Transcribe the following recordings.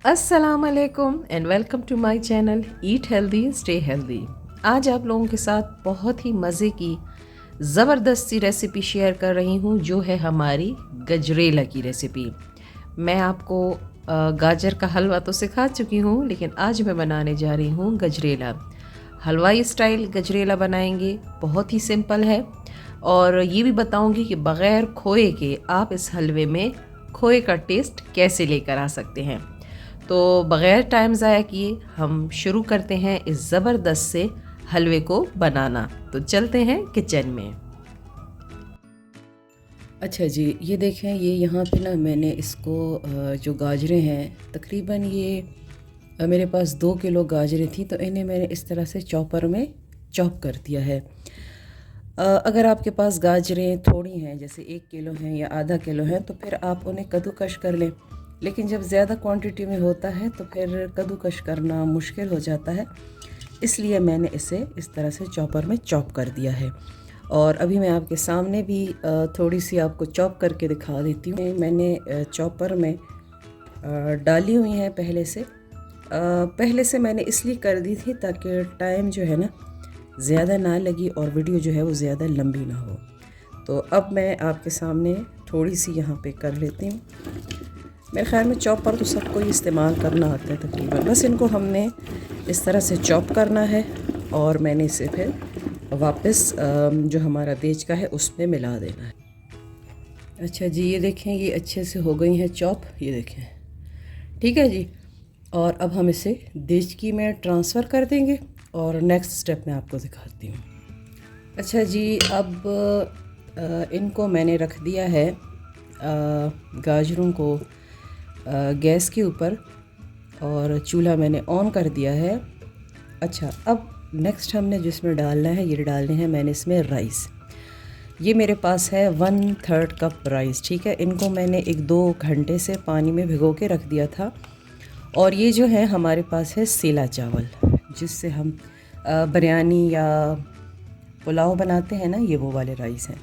अस्सलाम वालेकुम and welcome to my channel eat healthy stay healthy. आज आप लोगों के साथ बहुत ही मज़े की ज़बरदस्त सी रेसिपी शेयर कर रही हूँ जो है हमारी गजरेला की रेसिपी। मैं आपको गाजर का हलवा तो सिखा चुकी हूँ, लेकिन आज मैं बनाने जा रही हूँ गजरेला। हलवाई स्टाइल गजरेला बनाएंगे, बहुत ही सिंपल है। और ये भी बताऊँगी कि बग़ैर खोए के आप इस हलवे में खोए का टेस्ट कैसे लेकर आ सकते हैं। तो बग़ैर टाइम ज़ाया किए हम शुरू करते हैं इस ज़बरदस्त से हलवे को बनाना। तो चलते हैं किचन में। अच्छा जी, ये देखें, ये यहाँ पे ना मैंने इसको जो गाजरें हैं तकरीबन ये मेरे पास 2 किलो गाजरें थी, तो इन्हें मैंने इस तरह से चॉपर में चॉप कर दिया है। अगर आपके पास गाजरें थोड़ी हैं, जैसे 1 किलो हैं या आधा किलो हैं, तो फिर आप उन्हें कद्दूकश कर लें। लेकिन जब ज़्यादा क्वांटिटी में होता है तो फिर कद्दूकश करना मुश्किल हो जाता है, इसलिए मैंने इसे इस तरह से चॉपर में चॉप कर दिया है। और अभी मैं आपके सामने भी थोड़ी सी आपको चॉप करके दिखा देती हूँ। मैंने चॉपर में डाली हुई हैं पहले से मैंने इसलिए कर दी थी ताकि टाइम जो है ना ज़्यादा ना लगी और वीडियो जो है वो ज़्यादा लंबी ना हो। तो अब मैं आपके सामने थोड़ी सी यहाँ पे कर लेती हूँ। मेरे ख़्याल में चॉपर तो सबको ही इस्तेमाल करना आता है तकरीबन, बस इनको हमने इस तरह से चॉप करना है और मैंने इसे फिर वापस जो हमारा देज का है उसमें मिला देना है। अच्छा जी, ये देखें, ये अच्छे से हो गई हैं चॉप, ये देखें, ठीक है जी। और अब हम इसे देचकी में ट्रांसफ़र कर देंगे और नेक्स्ट स्टेप मैं आपको दिखाती हूँ। अच्छा जी, अब इनको मैंने रख दिया है गाजरों को गैस के ऊपर और चूल्हा मैंने ऑन कर दिया है। अच्छा, अब नेक्स्ट हमने जिसमें डालना है, ये डालने हैं मैंने इसमें राइस। ये मेरे पास है 1/3 कप राइस, ठीक है। इनको मैंने 1-2 घंटे से पानी में भिगो के रख दिया था। और ये जो है हमारे पास है सेला चावल, जिससे हम बिरयानी या पुलाव बनाते हैं ना, ये वो वाले राइस हैं।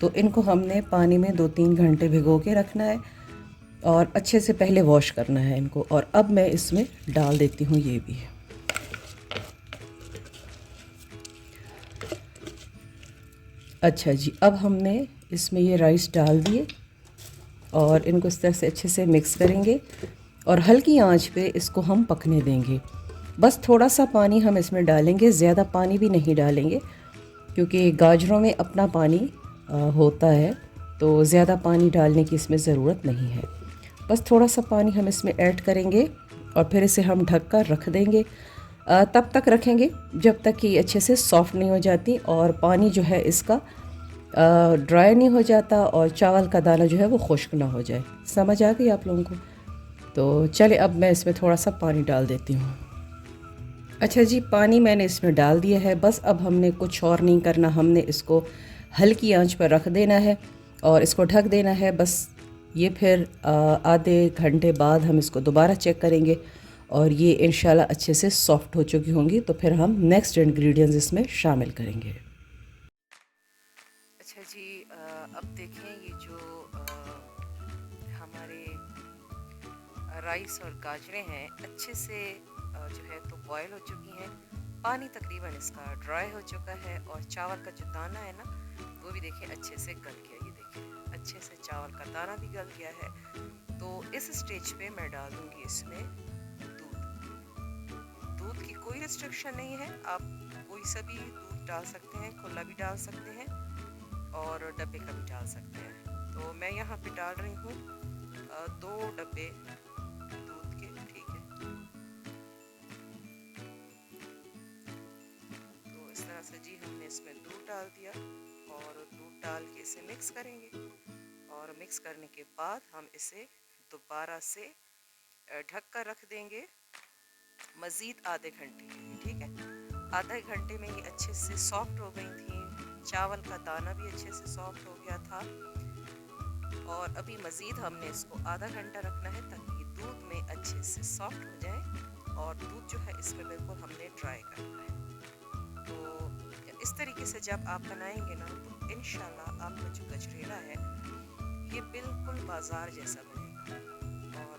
तो इनको हमने पानी में 2-3 घंटे भिगो के रखना है और अच्छे से पहले वॉश करना है इनको। और अब मैं इसमें डाल देती हूँ ये भी। अच्छा जी, अब हमने इसमें ये राइस डाल दिए और इनको इस तरह से अच्छे से मिक्स करेंगे और हल्की आंच पे इसको हम पकने देंगे। बस थोड़ा सा पानी हम इसमें डालेंगे, ज़्यादा पानी भी नहीं डालेंगे क्योंकि गाजरों में अपना पानी होता है, तो ज़्यादा पानी डालने की इसमें ज़रूरत नहीं है। बस थोड़ा सा पानी हम इसमें ऐड करेंगे और फिर इसे हम ढक कर रख देंगे। तब तक रखेंगे जब तक कि अच्छे से सॉफ़्ट नहीं हो जाती और पानी जो है इसका ड्राई नहीं हो जाता और चावल का दाना जो है वो खुश्क ना हो जाए। समझ आ गई आप लोगों को? तो चले, अब मैं इसमें थोड़ा सा पानी डाल देती हूँ। अच्छा जी, पानी मैंने इसमें डाल दिया है। बस अब हमने कुछ और नहीं करना, हमने इसको हल्की आंच पर रख देना है और इसको ढक देना है। बस ये फिर आधे घंटे बाद हम इसको दोबारा चेक करेंगे और ये इंशाल्लाह अच्छे से सॉफ़्ट हो चुकी होंगी, तो फिर हम नेक्स्ट इंग्रेडिएंट्स इसमें शामिल करेंगे। अच्छा जी, अब देखें, ये जो हमारे राइस और गाजरें हैं अच्छे से जो है तो बॉयल हो चुकी हैं। पानी तकरीबन इसका ड्राई हो चुका है और चावल का जो दाना है ना वो भी देखें अच्छे से गल गया। ये देखें अच्छे से चावल का दाना भी गल गया है। तो इस स्टेज पे मैं डाल दूंगी इसमें दूध। दूध की कोई रिस्ट्रिक्शन नहीं है, आप कोई सा भी दूध डाल सकते हैं, खुला भी डाल सकते हैं और डब्बे का भी डाल सकते हैं। तो मैं यहाँ पे डाल रही हूँ 2 डब्बे दूध के, ठीक है। तो इस तरह से जी हमने इसमें दूध डाल दिया और दूध डाल के इसे मिक्स करेंगे और मिक्स करने के बाद हम इसे दोबारा से ढक कर रख देंगे मज़ीद आधे घंटे के लिए, ठीक है। आधे घंटे में ये अच्छे से सॉफ्ट हो गई थी, चावल का दाना भी अच्छे से सॉफ्ट हो गया था। और अभी मज़ीद हमने इसको आधा घंटा रखना है ताकि दूध में अच्छे से सॉफ्ट हो जाए और दूध जो है इसमें बिल्कुल हमने ड्राई करना है। तो इस तरीके से जब आप बनाएंगे ना तो इंशाल्लाह आपका जो गजरेला है ये बिल्कुल बाज़ार जैसा बनेगा। और